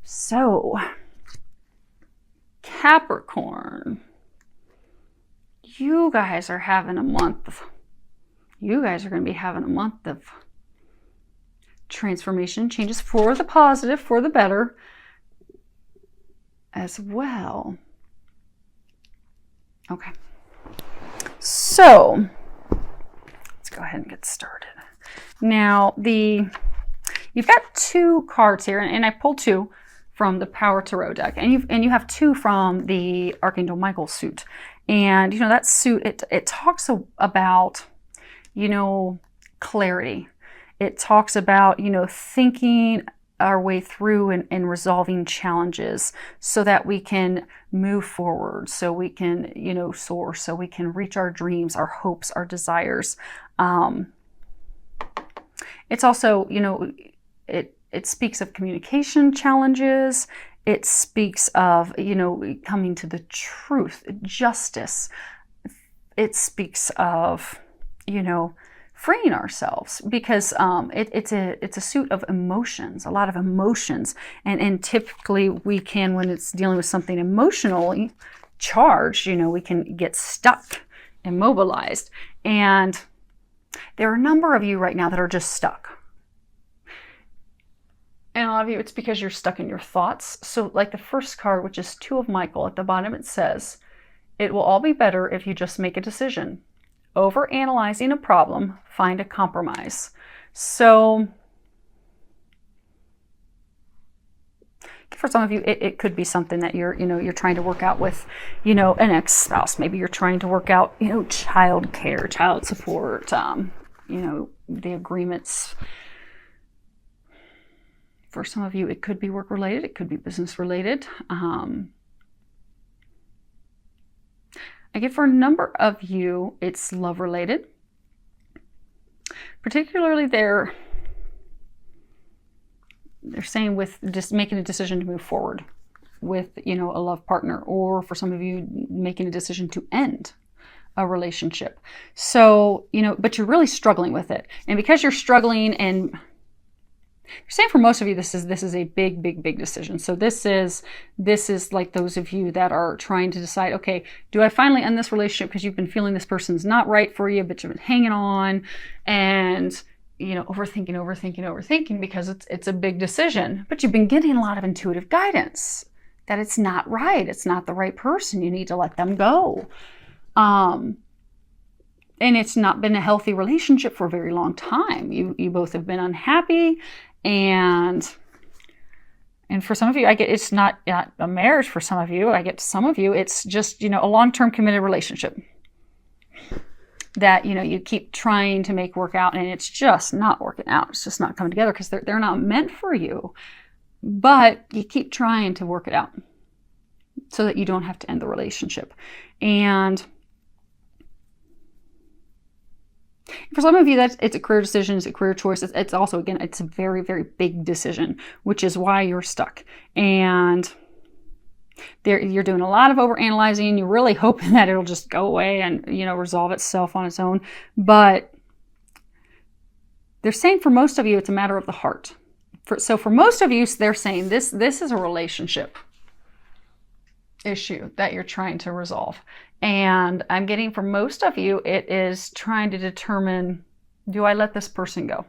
So, Capricorn, you guys are having a month. You guys are going to be having a month of transformation, changes for the positive, for the better as well. Okay. So, let's go ahead and get started. Now, you've got two cards here, and I pulled two from the Power Tarot deck, and you have two from the Archangel Michael suit. And you know that suit, it talks about, you know, clarity. It talks about, you know, thinking our way through and resolving challenges so that we can move forward, so we can, you know, soar, so we can reach our dreams, our hopes, our desires. It's also, you know, it speaks of communication challenges. It speaks of, you know, coming to the truth, justice. It speaks of, you know, freeing ourselves, because it's a suit of emotions, a lot of emotions, and typically we can, when it's dealing with something emotionally charged, you know, we can get stuck, immobilized, and there are a number of you right now that are just stuck. And a lot of you, it's because you're stuck in your thoughts. So like the first card, which is Two of Michael, at the bottom it says, it will all be better if you just make a decision. Over-analyzing a problem, find a compromise. So for some of you, it could be something that you're trying to work out with, you know, an ex-spouse. Maybe you're trying to work out, you know, child care, child support, you know, the agreements. For some of you, it could be work-related. It could be business-related. I get for a number of you, it's love-related. Particularly they're saying with just making a decision to move forward with, you know, a love partner, or for some of you, making a decision to end a relationship. So, you know, but you're really struggling with it. And because you're struggling, and you're saying for most of you, this is a big decision. So this is like those of you that are trying to decide, okay, do I finally end this relationship because you've been feeling this person's not right for you, but you've been hanging on and, you know, overthinking because it's a big decision. But you've been getting a lot of intuitive guidance that it's not right. It's not the right person. You need to let them go. And it's not been a healthy relationship for a very long time. You both have been unhappy. And for some of you, I get it's not a marriage. For some of you, I get some of you, it's just, you know, a long-term committed relationship that, you know, you keep trying to make work out, and it's just not working out. It's just not coming together because they're not meant for you. But you keep trying to work it out so that you don't have to end the relationship. And for some of you, it's a career decision, it's a career choice. It's also, again, it's a very, very big decision, which is why you're stuck. And you're doing a lot of overanalyzing. You're really hoping that it'll just go away and, you know, resolve itself on its own. But they're saying for most of you, it's a matter of the heart. So for most of you, they're saying this is a relationship issue that you're trying to resolve. And I'm getting for most of you, it is trying to determine, do I let this person go?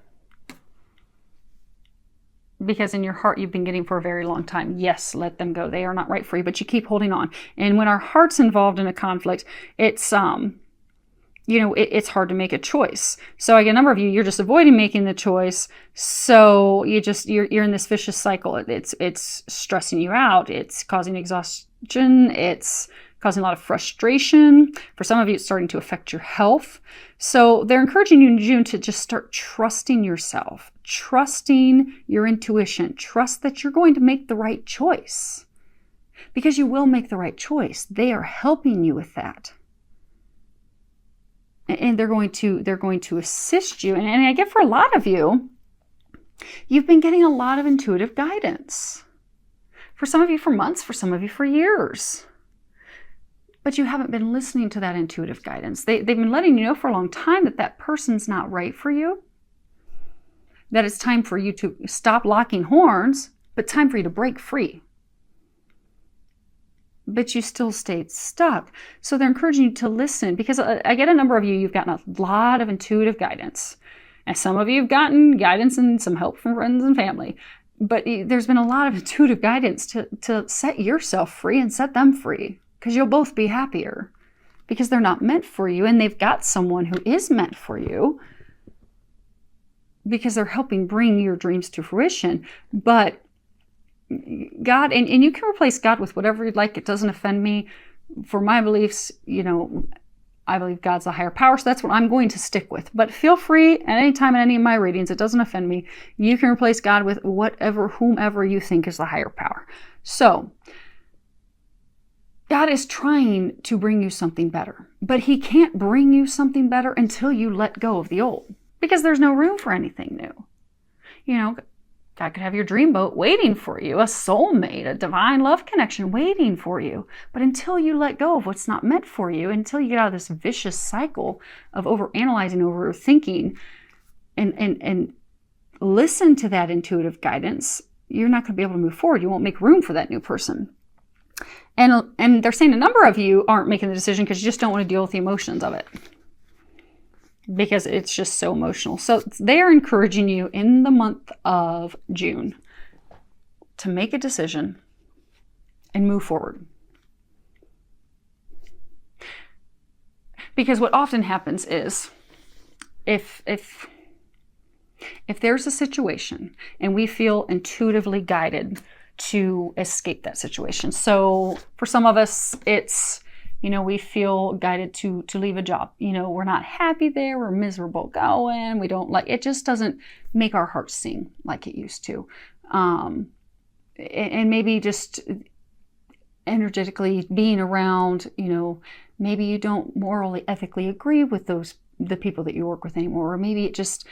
Because in your heart, you've been getting for a very long time, yes, let them go. They are not right for you, but you keep holding on. And when our heart's involved in a conflict, it's, you know, it's hard to make a choice. So I get a number of you, you're just avoiding making the choice. So you're in this vicious cycle. It's stressing you out. It's causing exhaustion. It's causing a lot of frustration. For some of you, it's starting to affect your health. So they're encouraging you in June to just start trusting yourself, trusting your intuition, trust that you're going to make the right choice, because you will make the right choice. They are helping you with that. And they're going to assist you. And I get for a lot of you, you've been getting a lot of intuitive guidance. For some of you for months, for some of you for years. But you haven't been listening to that intuitive guidance. They've been letting you know for a long time that that person's not right for you, that it's time for you to stop locking horns, but time for you to break free. But you still stayed stuck. So they're encouraging you to listen, because I get a number of you, you've gotten a lot of intuitive guidance. And some of you have gotten guidance and some help from friends and family. But there's been a lot of intuitive guidance to set yourself free and set them free, because you'll both be happier, because they're not meant for you, and they've got someone who is meant for you, because they're helping bring your dreams to fruition. But God, and you can replace God with whatever you'd like. It doesn't offend me. For my beliefs, I believe God's a higher power, so that's what I'm going to stick with. But feel free at any time in any of my readings, it doesn't offend me. You can replace God with whomever you think is the higher power. So, God is trying to bring you something better, but he can't bring you something better until you let go of the old, because there's no room for anything new. God could have your dreamboat waiting for you, a soulmate, a divine love connection waiting for you. But until you let go of what's not meant for you, until you get out of this vicious cycle of overanalyzing, overthinking, and listen to that intuitive guidance, you're not going to be able to move forward. You won't make room for that new person. And they're saying a number of you aren't making the decision because you just don't want to deal with the emotions of it, because it's just so emotional. So they're encouraging you in the month of June to make a decision and move forward. Because what often happens is if there's a situation and we feel intuitively guided to escape that situation. So for some of us, it's we feel guided to leave a job. We're not happy there. We're miserable going. We don't like it. Just doesn't make our hearts sing like it used to. And maybe just energetically being around, maybe you don't morally, ethically agree with the people that you work with anymore. Or maybe it just,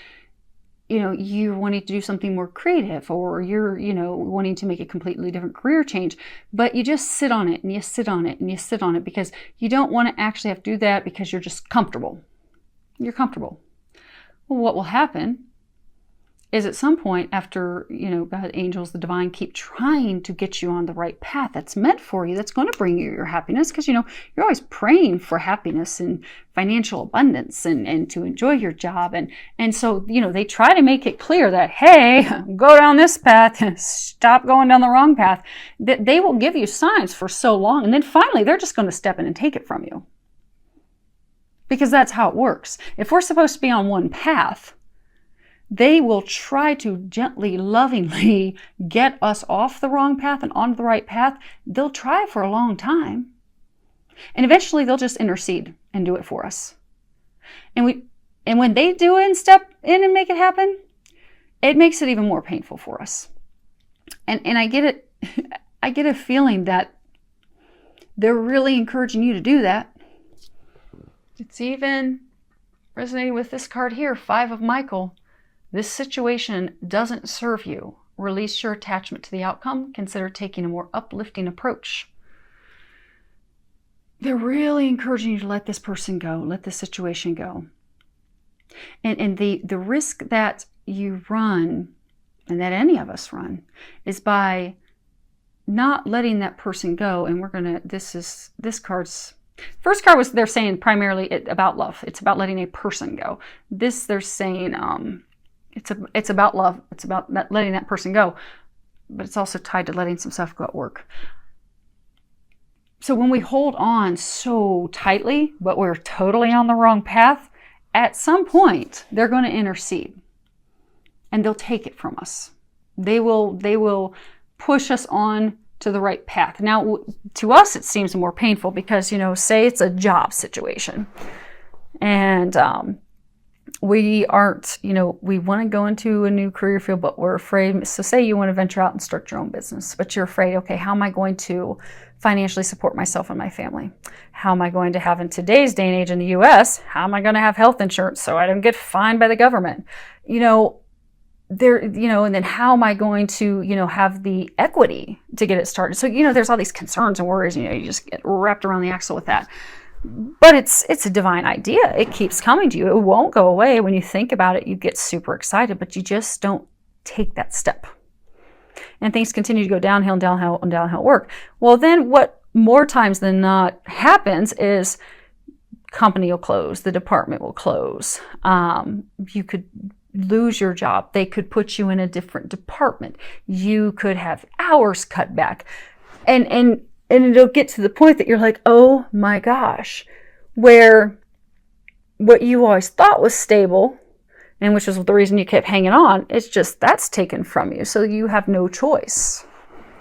you're wanting to do something more creative, or you're, wanting to make a completely different career change, but you just sit on it and you sit on it and you sit on it because you don't want to actually have to do that because you're just comfortable. You're comfortable. Well, what will happen is at some point after, God, angels, the divine keep trying to get you on the right path that's meant for you, that's going to bring you your happiness, because, you're always praying for happiness and financial abundance and to enjoy your job. And so, they try to make it clear that, hey, go down this path, stop going down the wrong path. That they will give you signs for so long, and then finally they're just going to step in and take it from you. Because that's how it works. If we're supposed to be on one path, they will try to gently, lovingly get us off the wrong path and onto the right path. They'll try for a long time. And eventually they'll just intercede and do it for us. And when they do it and step in and make it happen, it makes it even more painful for us. And I get it. I get a feeling that they're really encouraging you to do that. It's even resonating with this card here, 5 of Michael. This situation doesn't serve you. Release your attachment to the outcome. Consider taking a more uplifting approach. They're really encouraging you to let this person go, let this situation go. And the risk that you run, and that any of us run, is by not letting that person go. And this card's, first card was, they're saying primarily about love. It's about letting a person go. This, they're saying, it's about love. It's about letting that person go, but it's also tied to letting some stuff go at work. So when we hold on so tightly, but we're totally on the wrong path, at some point they're going to intercede and they'll take it from us. They will push us on to the right path. Now, to us, it seems more painful because, say it's a job situation and, we aren't, we want to go into a new career field, but we're afraid. So say you want to venture out and start your own business, but you're afraid, okay, how am I going to financially support myself and my family? How am I going to have, in today's day and age in the US, how am I going to have health insurance so I don't get fined by the government? And then how am I going to, have the equity to get it started? So, there's all these concerns and worries, you just get wrapped around the axle with that. But it's a divine idea. It keeps coming to you. It won't go away. When you think about it, you get super excited, but you just don't take that step. and things continue to go downhill and downhill and downhill at work. Well, then what more times than not happens is company will close, the department will close. You could lose your job. They could put you in a different department. You could have hours cut back. And it'll get to the point that you're like, oh my gosh, where what you always thought was stable, and which was the reason you kept hanging on, it's just that's taken from you. So you have no choice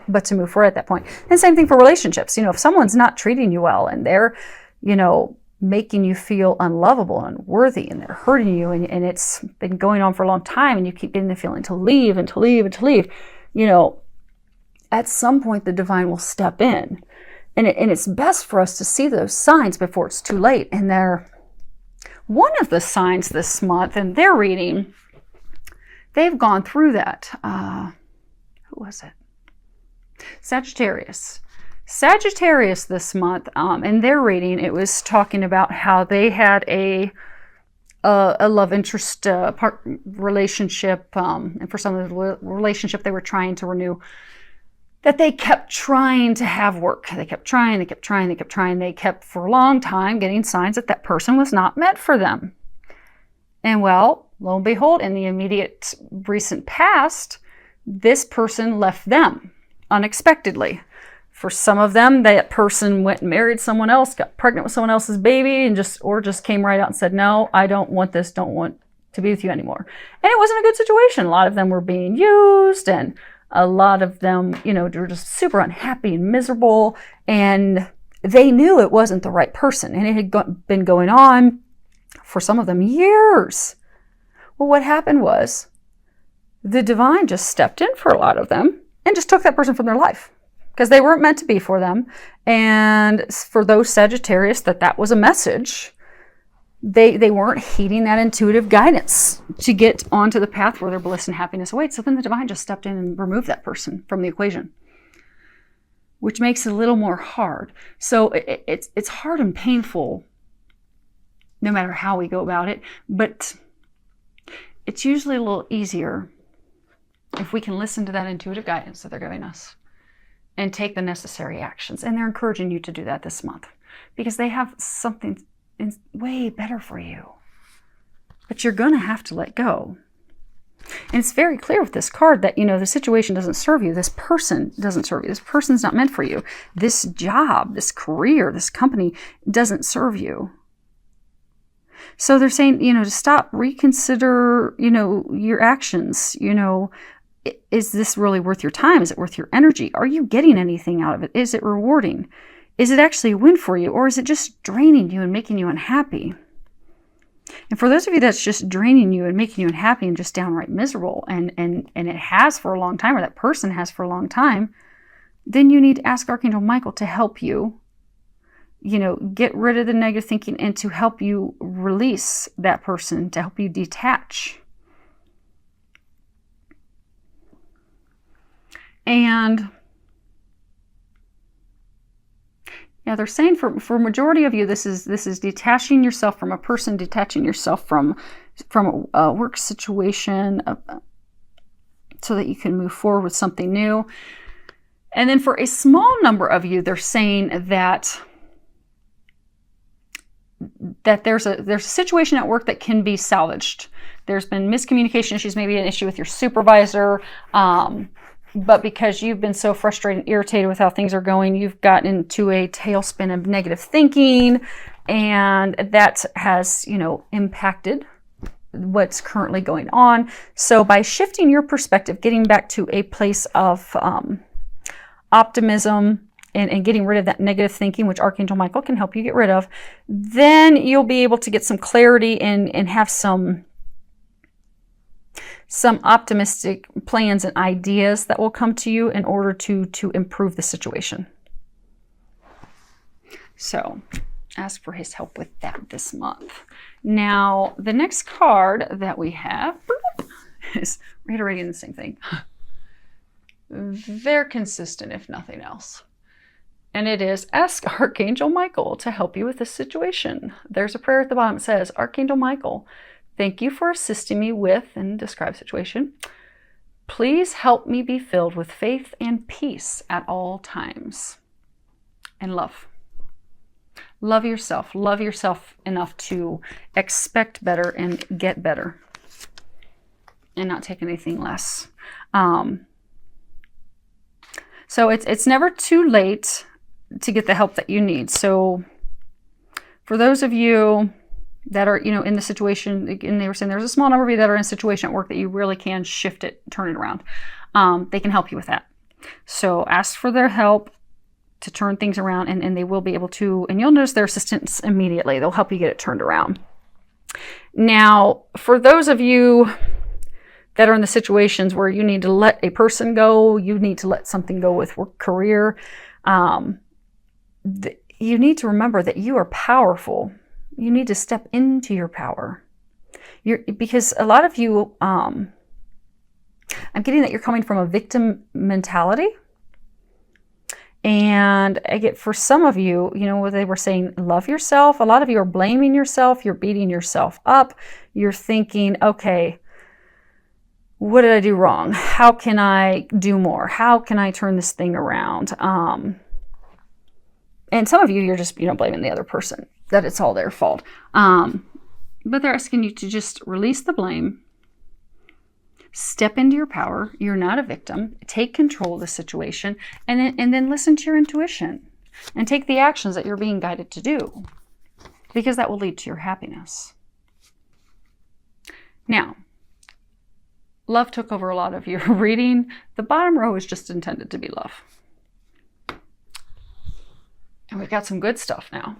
but to move forward at that point. And same thing for relationships. If someone's not treating you well and they're, making you feel unlovable and unworthy, and they're hurting you, and it's been going on for a long time, and you keep getting the feeling to leave and to leave and to leave, at some point the divine will step in. And it's best for us to see those signs before it's too late. And they're one of the signs this month, and their reading, they've gone through that. Who was it? Sagittarius this month, in their reading, it was talking about how they had a love interest relationship, and for some of the relationship they were trying to renew, that they kept trying to have work. They kept trying. They kept for a long time getting signs that that person was not meant for them. And well, lo and behold, in the immediate recent past, this person left them unexpectedly. For some of them, that person went and married someone else, got pregnant with someone else's baby, and just came right out and said, no, I don't want this, don't want to be with you anymore. And it wasn't a good situation. A lot of them were being used, and a lot of them, were just super unhappy and miserable, and they knew it wasn't the right person, and it had been going on for some of them years. Well, what happened was the divine just stepped in for a lot of them and just took that person from their life, because they weren't meant to be for them. And for those Sagittarius that was a message, they weren't heeding that intuitive guidance to get onto the path where their bliss and happiness awaits. So then the divine just stepped in and removed that person from the equation, which makes it a little more hard. So it's hard and painful no matter how we go about it, but it's usually a little easier if we can listen to that intuitive guidance that they're giving us and take the necessary actions. And they're encouraging you to do that this month because they have something way better for you. But you're going to have to let go. And it's very clear with this card that, the situation doesn't serve you. This person doesn't serve you. This person's not meant for you. This job, this career, this company doesn't serve you. So they're saying, to stop, reconsider, your actions. Is this really worth your time? Is it worth your energy? Are you getting anything out of it? Is it rewarding? Is it actually a win for you? Or is it just draining you and making you unhappy? And for those of you that's just draining you and making you unhappy and just downright miserable, and it has for a long time, or that person has for a long time, then you need to ask Archangel Michael to help you, get rid of the negative thinking and to help you release that person, to help you detach. And they're saying for majority of you, this is detaching yourself from a person, detaching yourself from a work situation, so that you can move forward with something new. And then for a small number of you, they're saying that there's a situation at work that can be salvaged. There's been miscommunication issues, maybe an issue with your supervisor, but because you've been so frustrated and irritated with how things are going, you've gotten into a tailspin of negative thinking, and that has, impacted what's currently going on. So by shifting your perspective, getting back to a place of optimism and getting rid of that negative thinking, which Archangel Michael can help you get rid of, then you'll be able to get some clarity and have some optimistic plans and ideas that will come to you in order to improve the situation. So ask for his help with that this month. Now, the next card that we have is reiterating the same thing. They're consistent, if nothing else. And it is, ask Archangel Michael to help you with this situation. There's a prayer at the bottom. It says, Archangel Michael, thank you for assisting me with, and describe situation. Please help me be filled with faith and peace at all times. And love. Love yourself. Love yourself enough to expect better and get better. And not take anything less. So it's never too late to get the help that you need. So for those of you that are, in the situation, and they were saying there's a small number of you that are in a situation at work that you really can shift it, turn it around. They can help you with that. So ask for their help to turn things around, and they will be able to, and you'll notice their assistance immediately. They'll help you get it turned around. Now, for those of you that are in the situations where you need to let a person go, you need to let something go with work, career, you need to remember that you are powerful. You need to step into your power. Because a lot of you, I'm getting that you're coming from a victim mentality. And I get, for some of you, what they were saying, love yourself. A lot of you are blaming yourself. You're beating yourself up. You're thinking, okay, what did I do wrong? How can I do more? How can I turn this thing around? And some of you, you're just, blaming the other person, that it's all their fault. But they're asking you to just release the blame, step into your power. You're not a victim. Take control of the situation, and then listen to your intuition and take the actions that you're being guided to do, because that will lead to your happiness. Now, love took over a lot of your reading. The bottom row is just intended to be love. And we've got some good stuff now.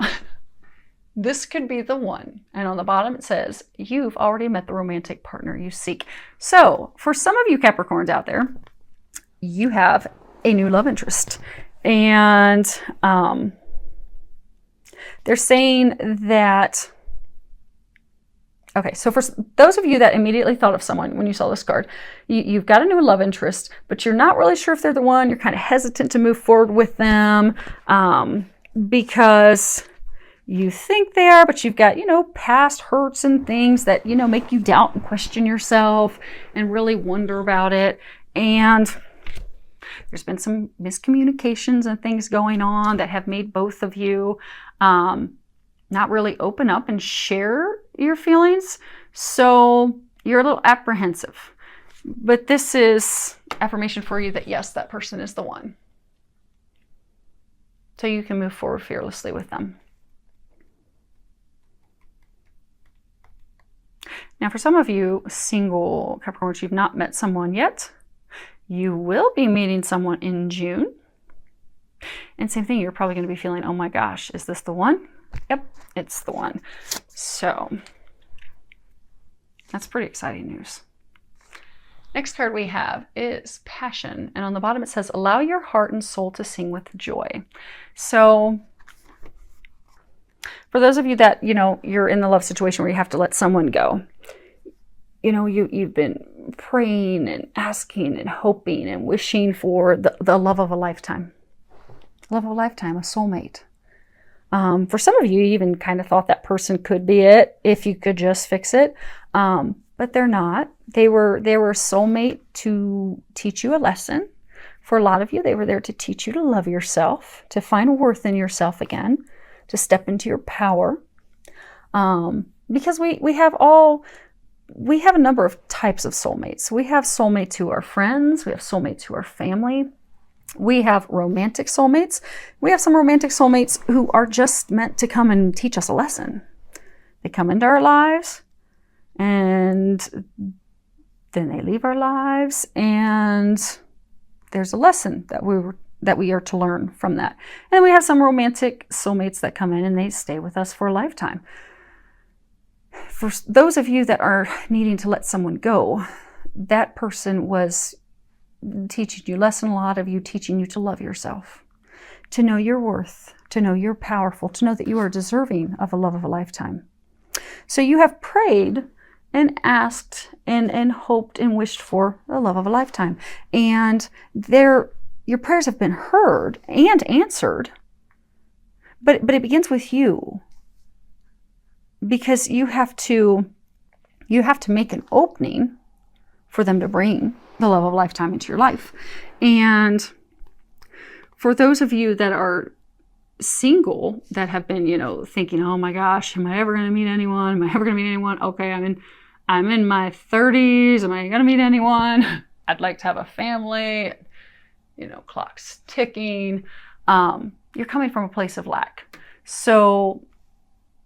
This could be the one. And on the bottom it says, you've already met the romantic partner you seek. So for some of you Capricorns out there, you have a new love interest. And they're saying that, okay, so for those of you that immediately thought of someone when you saw this card, you've got a new love interest, but you're not really sure if they're the one. You're kind of hesitant to move forward with them because you think they are, but you've got, past hurts and things that, make you doubt and question yourself and really wonder about it. And there's been some miscommunications and things going on that have made both of you not really open up and share your feelings. So you're a little apprehensive. But this is affirmation for you that yes, that person is the one. So you can move forward fearlessly with them. Now, for some of you single Capricorns, you've not met someone yet. You will be meeting someone in June. And same thing, you're probably going to be feeling, oh my gosh, is this the one? Yep, it's the one. So that's pretty exciting news. Next card we have is Passion. And on the bottom it says, allow your heart and soul to sing with joy. So for those of you that, you're in the love situation where you have to let someone go, you've been praying and asking and hoping and wishing for the love of a lifetime. Love of a lifetime, a soulmate. For some of you, you even kind of thought that person could be it if you could just fix it. But they're not. They were a soulmate to teach you a lesson. For a lot of you, they were there to teach you to love yourself, to find worth in yourself again, to step into your power. Because we have a number of types of soulmates. We have soulmates who are friends. We have soulmates who are family. We have romantic soulmates. We have some romantic soulmates who are just meant to come and teach us a lesson. They come into our lives and then they leave our lives, and there's a lesson that we are to learn from that. And then we have some romantic soulmates that come in and they stay with us for a lifetime. For those of you that are needing to let someone go, that person was teaching you, lesson a lot of you, teaching you to love yourself, to know your worth, to know you're powerful, to know that you are deserving of a love of a lifetime. So you have prayed and asked and hoped and wished for the love of a lifetime. And your prayers have been heard and answered, but it begins with you. Because you have to make an opening for them to bring the love of a lifetime into your life. And for those of you that are single, that have been, thinking, oh my gosh, am I ever going to meet anyone? Am I ever going to meet anyone? Okay, I'm in my 30s. Am I going to meet anyone? I'd like to have a family. Clock's ticking. You're coming from a place of lack. So,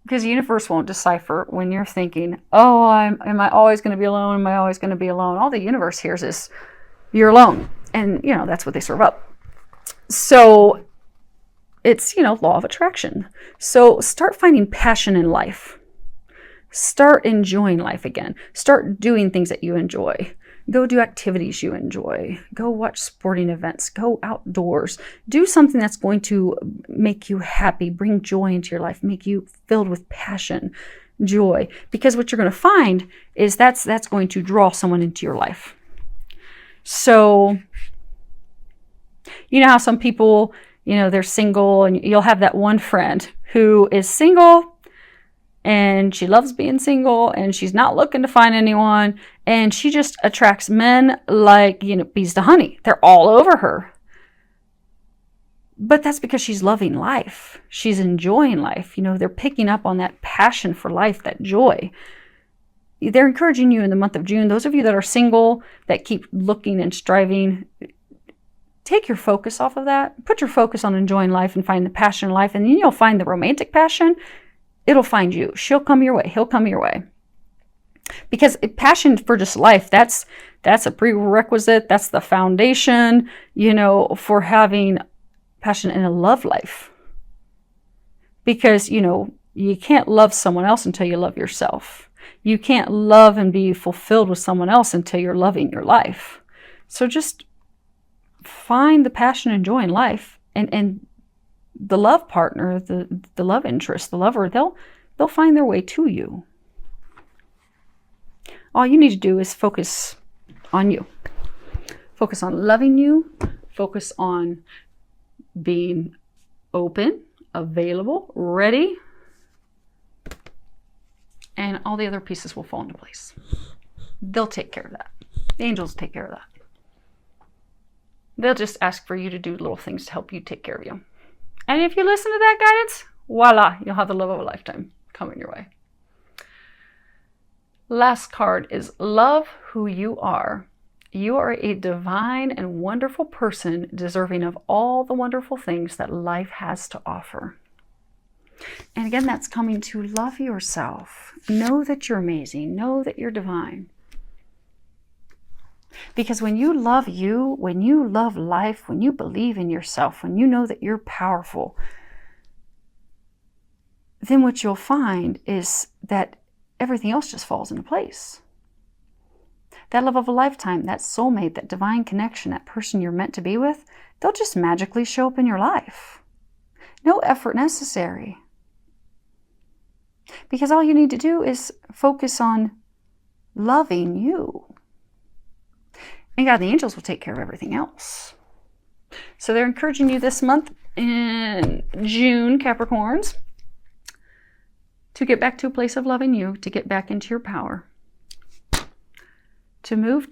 because the universe won't decipher when you're thinking, oh, am I always going to be alone? Am I always going to be alone? All the universe hears is, you're alone. And, that's what they serve up. So, it's, law of attraction. So, start finding passion in life. Start enjoying life again. Start doing things that you enjoy. Go do activities you enjoy. Go watch sporting events. Go outdoors. Do something that's going to make you happy, bring joy into your life, make you filled with passion, joy. Because what you're going to find is that's going to draw someone into your life. So, how some people, they're single, and you'll have that one friend who is single and she loves being single and she's not looking to find anyone, and she just attracts men like, bees to honey. They're all over her. But that's because she's loving life. She's enjoying life. They're picking up on that passion for life, that joy. They're encouraging you in the month of June. Those of you that are single, that keep looking and striving, take your focus off of that. Put your focus on enjoying life and find the passion in life. And then you'll find the romantic passion. It'll find you. She'll come your way. He'll come your way. Because passion for just life, that's a prerequisite. That's the foundation, for having passion in a love life. Because, you can't love someone else until you love yourself. You can't love and be fulfilled with someone else until you're loving your life. So just find the passion and joy in life, and the love partner, the love interest, the lover, they'll find their way to you. All you need to do is focus on you. Focus on loving you. Focus on being open, available, ready. And all the other pieces will fall into place. They'll take care of that. The angels take care of that. They'll just ask for you to do little things to help you take care of you. And if you listen to that guidance, voila, you'll have the love of a lifetime coming your way. Last card is love who you are. You are a divine and wonderful person, deserving of all the wonderful things that life has to offer. And again, that's coming to love yourself. Know that you're amazing. Know that you're divine. Because when you love you, when you love life, when you believe in yourself, when you know that you're powerful, then what you'll find is that everything else just falls into place. That love of a lifetime, that soulmate, that divine connection, that person you're meant to be with, they'll just magically show up in your life. No effort necessary. Because all you need to do is focus on loving you. And God, the angels will take care of everything else. So they're encouraging you this month in June, Capricorns, to get back to a place of loving you, to get back into your power, to move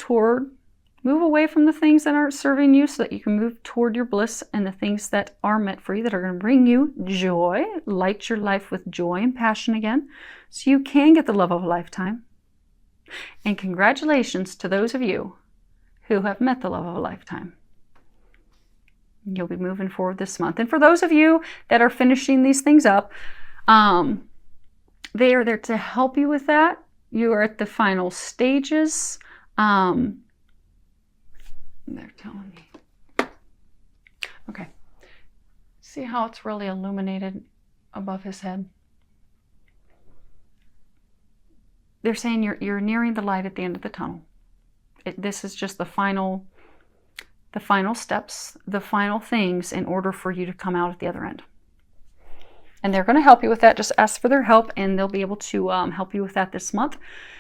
away from the things that aren't serving you so that you can move toward your bliss and the things that are meant for you, that are going to bring you joy, light your life with joy and passion again, so you can get the love of a lifetime. And congratulations to those of you who have met the love of a lifetime. You'll be moving forward this month. And for those of you that are finishing these things up, they are there to help you with that. You are at the final stages. They're telling me. Okay. See how it's really illuminated above his head? They're saying you're nearing the light at the end of the tunnel. This is just the final steps, the final things in order for you to come out at the other end. And they're going to help you with that. Just ask for their help and they'll be able to help you with that this month.